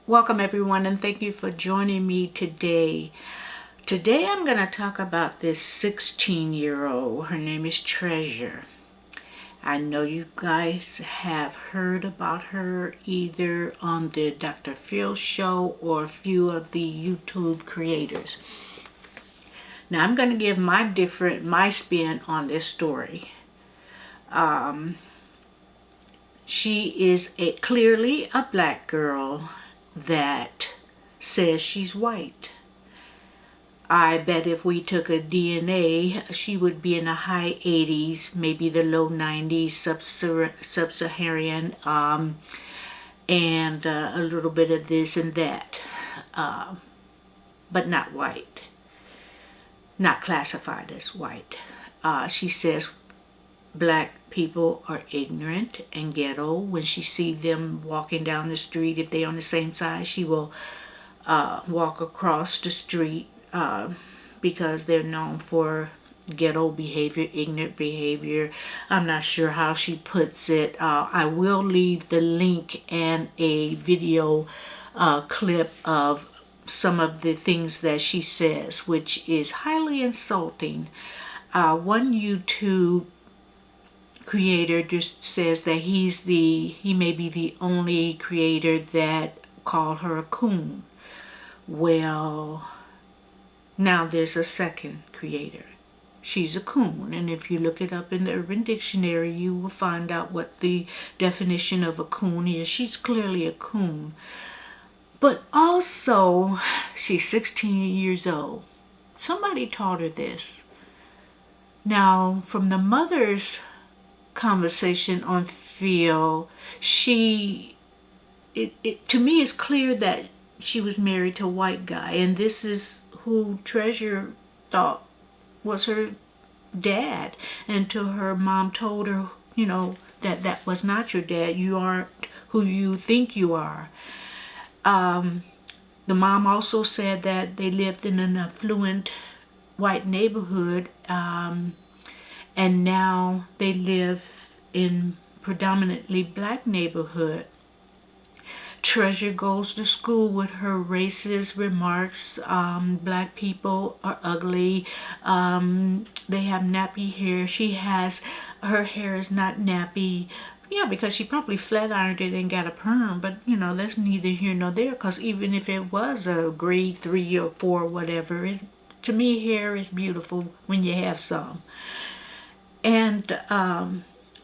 Welcome everyone, and thank you for joining me today. Today I'm going to talk about this 16-year-old. Her name is Treasure. I know you guys have heard about her either on the Dr. Phil show or a few of the YouTube creators. Now I'm going to give my spin on this story. She is clearly a black girl that says she's white. I bet if we took a DNA, she would be in the high 80s, maybe the low 90s, sub-Saharan, and a little bit of this and that, but not white, not classified as white. She says black people are ignorant and ghetto. When she sees them walking down the street, if they're on the same side, she will walk across the street because they're known for ghetto behavior, ignorant behavior. I'm not sure how she puts it. I will leave the link and a video clip of some of the things that she says, which is highly insulting. One YouTube creator just says that he may be the only creator that called her a coon. Well, now there's a second creator. She's a coon, and if you look it up in the Urban Dictionary, you will find out what the definition of a coon is. She's clearly a coon. But also, she's 16 years old. Somebody taught her this. Now, from the mother's conversation on Phil, to me it's clear that she was married to a white guy, and this is who Treasure thought was her dad, until her mom told her, that was not your dad. You aren't who you think you are. The mom also said that they lived in an affluent white neighborhood, and now they live in predominantly black neighborhood. Treasure goes to school with her racist remarks. Black people are ugly. They have nappy hair. Her hair is not nappy. Yeah, because she probably flat ironed it and got a perm, but that's neither here nor there, because even if it was a grade 3 or 4, whatever, to me hair is beautiful when you have some. And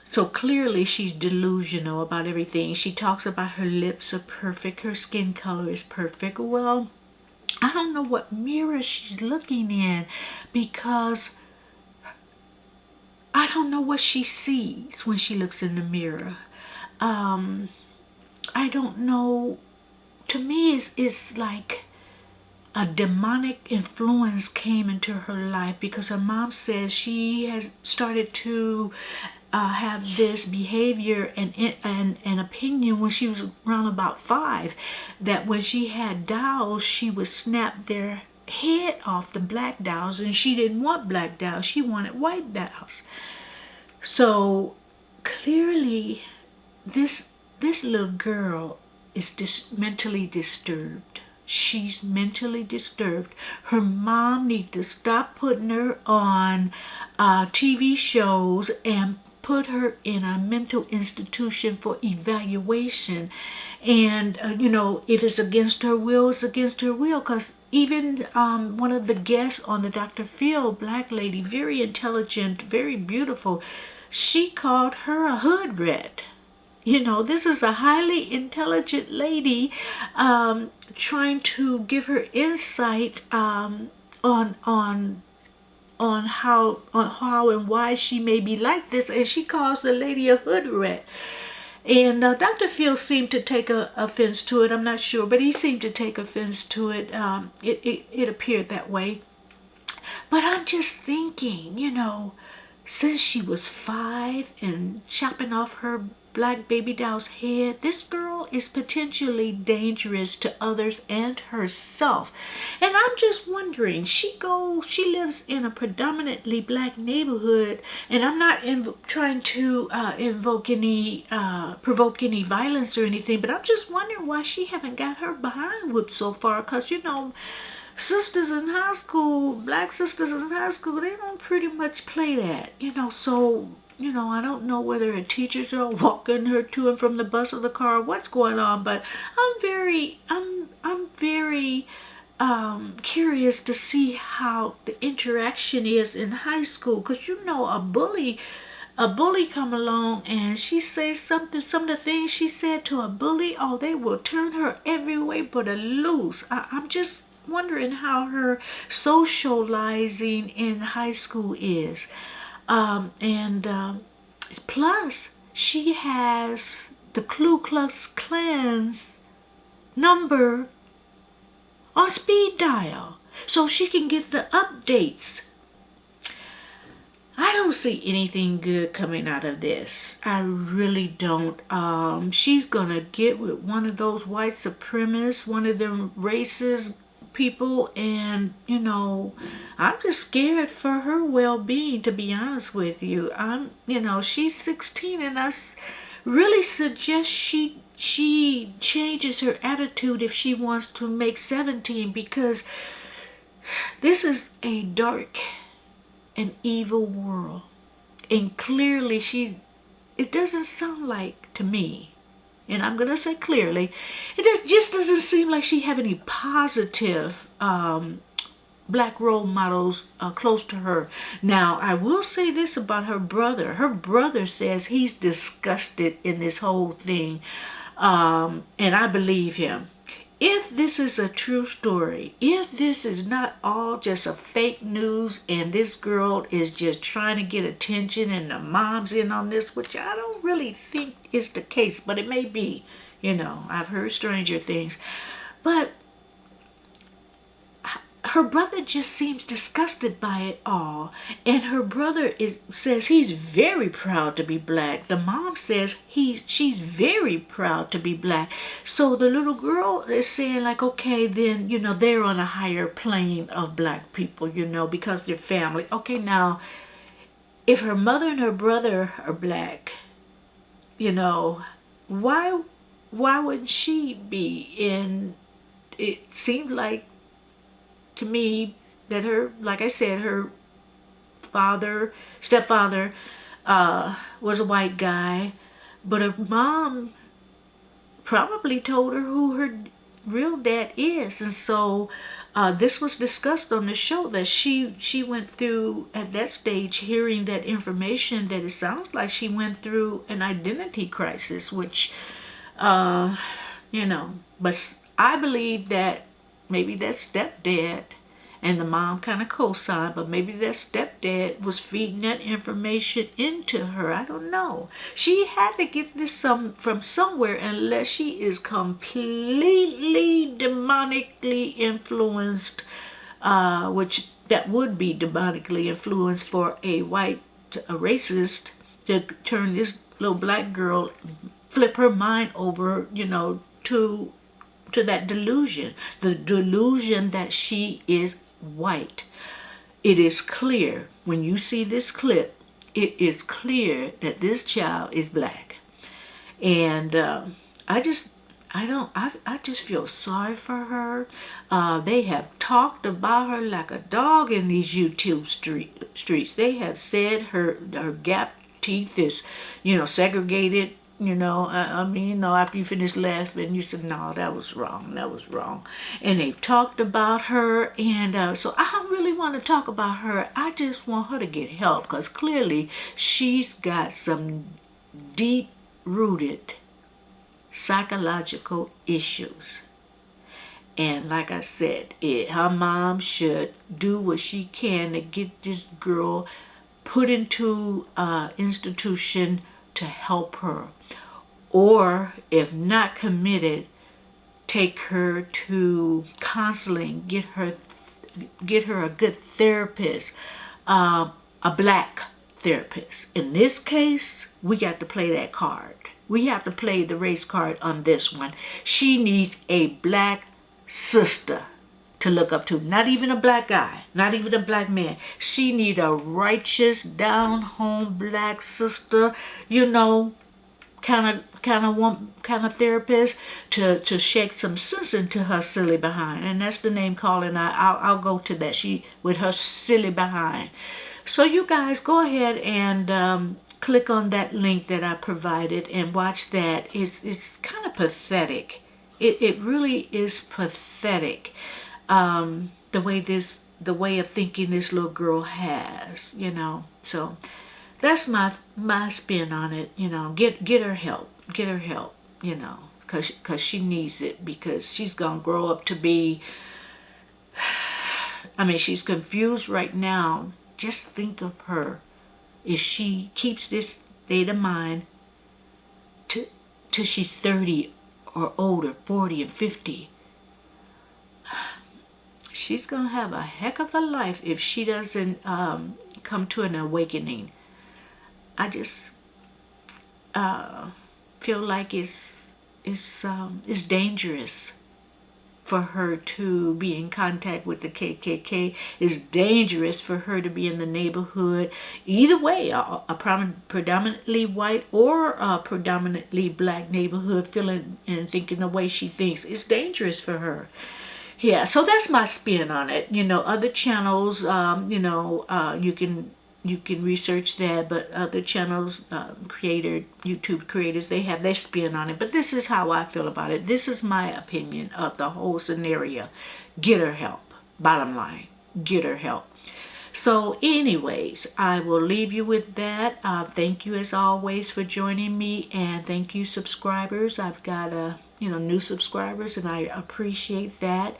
so clearly she's delusional about everything. She talks about her lips are perfect, her skin color is perfect. Well, I don't know what mirror she's looking in, because I don't know what she sees when she looks in the mirror. I don't know. To me, it's like a demonic influence came into her life, because her mom says she has started to have this behavior and opinion when she was around about 5, that when she had dolls, she would snap their head off, the black dolls, and she didn't want black dolls, she wanted white dolls. So clearly this little girl is mentally disturbed. She's mentally disturbed. Her mom needs to stop putting her on TV shows and put her in a mental institution for evaluation. And if it's against her will, it's against her will. Because even one of the guests on the Dr. Phil, black lady, very intelligent, very beautiful, she called her a hood rat. This is a highly intelligent lady trying to give her insight on how and why she may be like this, and she calls the lady a hood rat. And Dr. Phil seemed to take offense to it. I'm not sure, but he seemed to take offense to it. It appeared that way. But I'm just thinking, since she was 5 and chopping off her black baby doll's head, this girl is potentially dangerous to others and herself. And I'm just wondering, she lives in a predominantly black neighborhood, and I'm not trying to provoke any violence or anything, but I'm just wondering why she haven't got her behind whooped so far, because sisters in high school, black sisters in high school, they don't pretty much play that, so, I don't know whether her teachers are walking her to and from the bus or the car, what's going on, but I'm very curious to see how the interaction is in high school, because a bully come along and she says something, some of the things she said to a bully, oh, they will turn her every way but a loose. I'm just wondering how her socializing in high school is. And plus, she has the Ku Klux Klan's number on speed dial, so she can get the updates. I don't see anything good coming out of this. I really don't. She's gonna get with one of those white supremacists, one of them racist people, and I'm just scared for her well-being, to be honest with you. She's 16, and I really suggest she changes her attitude if she wants to make 17, because this is a dark and evil world, and clearly it doesn't sound like to me, and I'm gonna say clearly, it just doesn't seem like she have any positive black role models close to her. Now, I will say this about her brother. Her brother says he's disgusted in this whole thing, and I believe him. If this is a true story, if this is not all just a fake news and this girl is just trying to get attention and the mom's in on this, which I don't really think is the case, but it may be, I've heard stranger things. But her brother just seems disgusted by it all, and her brother says he's very proud to be black. The mom says she's very proud to be black. So the little girl is saying, like, okay, then they're on a higher plane of black people, because they're family. Okay, now if her mother and her brother are black, why wouldn't she be in? It seemed like to me that her, like I said, her stepfather was a white guy, but her mom probably told her who her real dad is, and so this was discussed on the show, that she went through at that stage, hearing that information, that it sounds like she went through an identity crisis, which but I believe that maybe that stepdad and the mom kind of co-signed, but maybe that stepdad was feeding that information into her. I don't know. She had to get this from somewhere, unless she is completely demonically influenced, which that would be demonically influenced for a racist to turn this little black girl, flip her mind over, to that delusion, the delusion that she is white. It is clear when you see this clip, it is clear that this child is black. And I just feel sorry for her. They have talked about her like a dog in these YouTube streets. They have said her gap teeth is, segregated. After you finish laughing, you said, no, that was wrong. And they've talked about her, and so I don't really want to talk about her. I just want her to get help, because clearly she's got some deep-rooted psychological issues. And like I said, her mom should do what she can to get this girl put into an institution to help her, or if not committed, take her to counseling, get her a good therapist, a black therapist. In this case, we got to play that card. We have to play the race card on this one. She needs a black sister to look up to. Not even a black guy, not even a black man. She need a righteous, down-home black sister, you know, kind of therapist to shake some sense into her silly behind. And that's the name calling. I'll go to that. She with her silly behind. So you guys go ahead and click on that link that I provided and watch that. It's kind of pathetic. It really is pathetic. The way of thinking this little girl has, you know. So that's my spin on it. You know, get her help. Get her help. You know, cause she needs it, because she's gonna grow up to be. I mean, she's confused right now. Just think of her if she keeps this state of mind till she's 30 or older, 40 and 50. She's going to have a heck of a life if she doesn't come to an awakening. I just feel like it's dangerous for her to be in contact with the KKK. It's dangerous for her to be in the neighborhood. Either way, a predominantly white or a predominantly black neighborhood, feeling and thinking the way she thinks. It's dangerous for her. Yeah, so that's my spin on it. You know, other channels, you can research that, but other channels, YouTube creators, they have their spin on it. But this is how I feel about it. This is my opinion of the whole scenario. Get her help. Bottom line, get her help. So anyways, I will leave you with that. Thank you as always for joining me, and thank you subscribers. I've got new subscribers, and I appreciate that.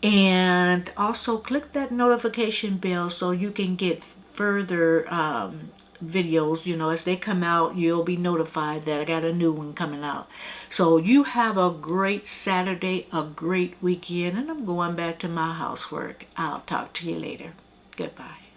And also click that notification bell so you can get further videos. You know, as they come out, you'll be notified that I got a new one coming out. So you have a great Saturday, a great weekend, and I'm going back to my housework. I'll talk to you later. Goodbye.